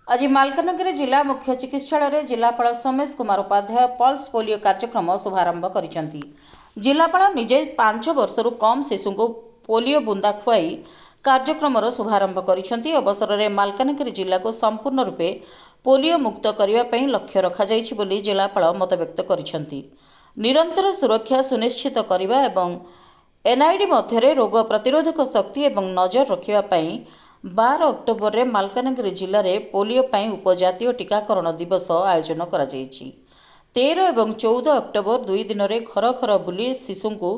आज मालकानगिरी जिला मुख्य चिकित्सालय जिलापाल सोमेश कुमार उपाध्याय पल्स पोलियो कार्यक्रम शुभारंभ करिसेंती। जिलापाल निजे 5 वर्षरु कम शिशु को पोलियो बुंदा खुआई कार्यक्रम शुभारंभ करिसेंती। अवसर में मालकानगिरी जिला को संपूर्ण रूपे पोलियो मुक्त करने लक्ष्य रखा जाइछि बोली जिलापाल मत व्यक्त करिसेंती। निरंतर सुरक्षा सुनिश्चित करने एवं एनआईडी मध्य रोग प्रतिरोधक शक्ति एवं नजर रखा 12 अक्टोबर में मालकानगिरी जिले में पोलियो पाई उपजातीय टीकाकरण दिवस आयोजन करा जाइछि। 13 और 14 अक्टोबर 2 दिन में घर घर बुली शिशु को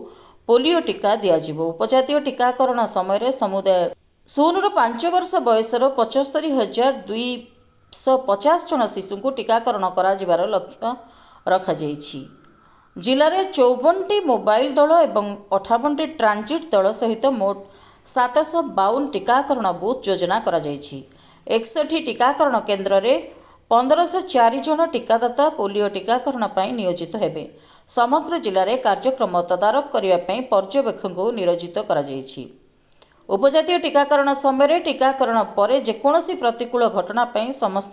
पोलियो टीका दिज्व। उपजातीय टीकाकरण समय समुदाय 0 ରୁ 5 वर्ष बयसर 75,250 जन शिशु को टीकाकरण कर लक्ष्य रखा जाइछि। जिले में 54टी मोबाइल दल और 58टी ट्रांजिट दल सहित मोट 752 टीकाकरण बूथ योजना करा जाइछि। 61 टीकाकरण केन्द्र में 1504 जन टीकादाता पोलियो टीकाकरण पर नियोजित हेबे। समग्र जिले में कार्यक्रम तदारख करने पर्यवेक्षक को नियोजित करा जाइछि। उपजातीय टीकाकरण समय टीकाकरण पर जेकोसी प्रतिकूल घटना पर समस्त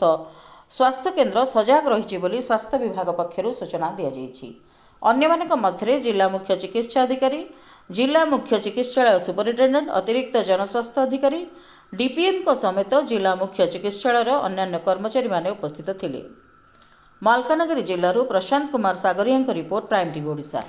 स्वास्थ्य केन्द्र सजग रही बोली स्वास्थ्य विभाग पक्षर सूचना दी जाइछि। अन्यमानक मध्य जिला मुख्य चिकित्सा अधिकारी, जिला मुख्य चिकित्सालय सुपरिटेडेंट, अतिरिक्त जनस्वास्थ्य अधिकारी, डीपीएम समेत जिला मुख्य चिकित्सालय अन्य कर्मचारी माने उपस्थित थिले। मालकानगिरी जिलूर Prashant Kumar Sagaria report, prime TV Odisha.